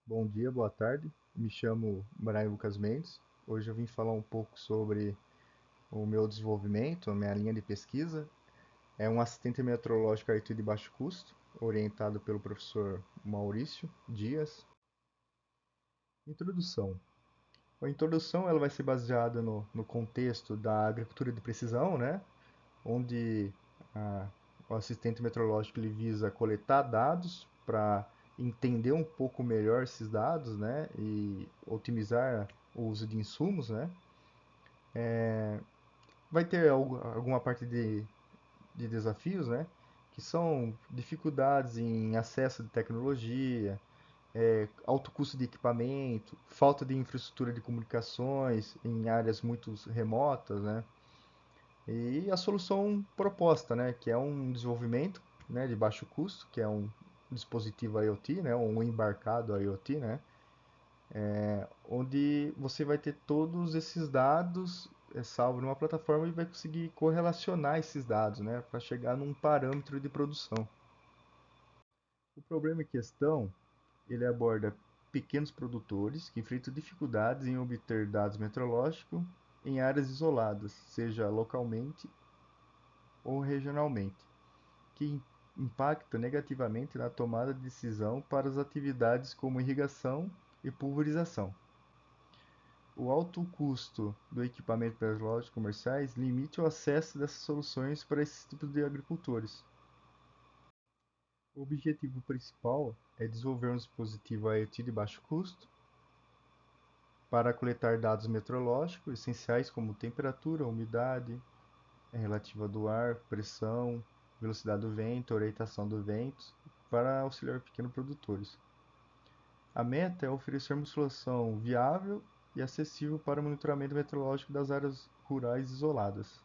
Bom dia, boa tarde. Me chamo Brian Lucas Mendes. Hoje eu vim falar um pouco sobre o meu desenvolvimento, a minha linha de pesquisa. É um assistente meteorológico IT de baixo custo, orientado pelo professor Maurício Dias. Introdução. A introdução ela vai ser baseada no contexto da agricultura de precisão, né? Onde a, o assistente meteorológico ele visa coletar dados para entender um pouco melhor esses dados, né, e otimizar o uso de insumos, né. Vai ter alguma parte de desafios, né, que são dificuldades em acesso de tecnologia, alto custo de equipamento, falta de infraestrutura de comunicações em áreas muito remotas, né, e a solução proposta, né, que é um desenvolvimento, né, de baixo custo, que é um dispositivo IoT, né, um embarcado IoT, né, onde você vai ter todos esses dados salvo numa plataforma e vai conseguir correlacionar esses dados, né, para chegar num parâmetro de produção. O problema em questão, ele aborda pequenos produtores que enfrentam dificuldades em obter dados meteorológicos em áreas isoladas, seja localmente ou regionalmente, que impacta negativamente na tomada de decisão para as atividades como irrigação e pulverização. O alto custo do equipamento meteorológico comerciais limita o acesso dessas soluções para esses tipos de agricultores. O objetivo principal é desenvolver um dispositivo IoT de baixo custo para coletar dados meteorológicos essenciais como temperatura, umidade relativa do ar, pressão, velocidade do vento, orientação do vento, para auxiliar pequenos produtores. A meta é oferecer uma solução viável e acessível para o monitoramento meteorológico das áreas rurais isoladas.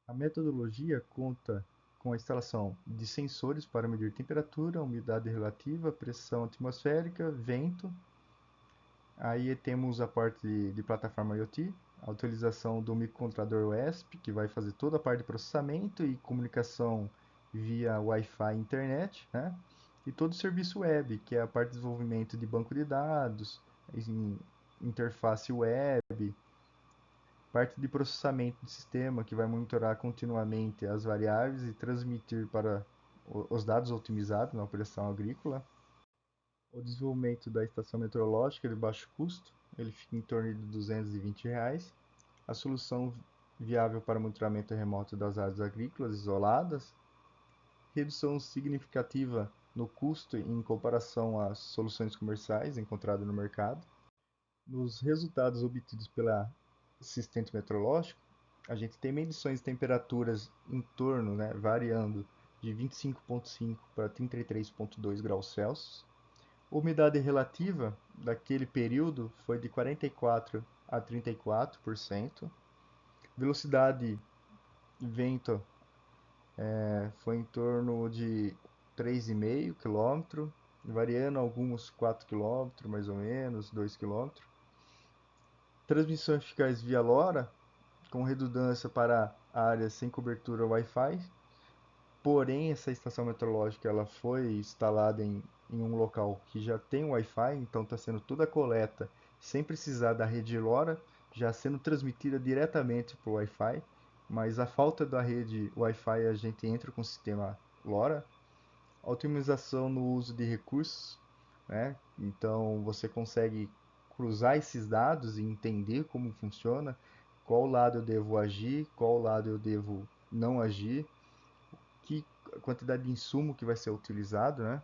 A metodologia conta com a instalação de sensores para medir temperatura, umidade relativa, pressão atmosférica, vento. Aí temos a parte de plataforma IoT, a utilização do microcontrolador WESP, que vai fazer toda a parte de processamento e comunicação via Wi-Fi e internet, né? E todo o serviço web, que é a parte de desenvolvimento de banco de dados, interface web, parte de processamento de sistema, que vai monitorar continuamente as variáveis e transmitir para os dados otimizados na operação agrícola. O desenvolvimento da estação meteorológica de baixo custo, ele fica em torno de R$ 220. A solução viável para monitoramento remoto das áreas agrícolas isoladas, redução significativa no custo em comparação às soluções comerciais encontradas no mercado. Nos resultados obtidos pela assistente meteorológico, a gente tem medições de temperaturas em torno, né, variando de 25,5 para 33,2 graus Celsius. A umidade relativa daquele período foi de 44 a 34%. Velocidade de vento foi em torno de 3,5 km, variando alguns 4 km, mais ou menos, 2 km. Transmissão eficaz via LoRa, com redundância para áreas sem cobertura Wi-Fi. Porém, essa estação meteorológica ela foi instalada em um local que já tem Wi-Fi, então está sendo toda a coleta sem precisar da rede LoRa, já sendo transmitida diretamente para o Wi-Fi. Mas a falta da rede Wi-Fi a gente entra com o sistema LoRa. Otimização no uso de recursos, né? Então você consegue cruzar esses dados e entender como funciona, qual lado eu devo agir, qual lado eu devo não agir, que quantidade de insumo que vai ser utilizado, né?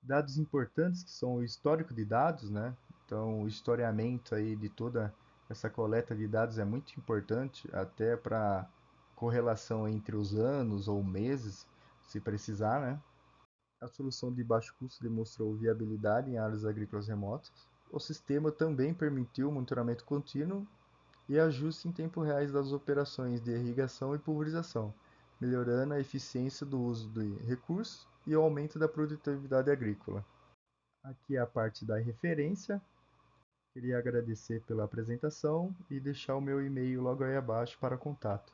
Dados importantes que são o histórico de dados, né? Então, o historiamento aí de toda essa coleta de dados é muito importante, até para correlação entre os anos ou meses, se precisar, né? A solução de baixo custo demonstrou viabilidade em áreas agrícolas remotas. O sistema também permitiu o monitoramento contínuo e ajuste em tempo real das operações de irrigação e pulverização, melhorando a eficiência do uso de recursos e o aumento da produtividade agrícola. Aqui é a parte da referência. Queria agradecer pela apresentação e deixar o meu e-mail logo aí abaixo para contato.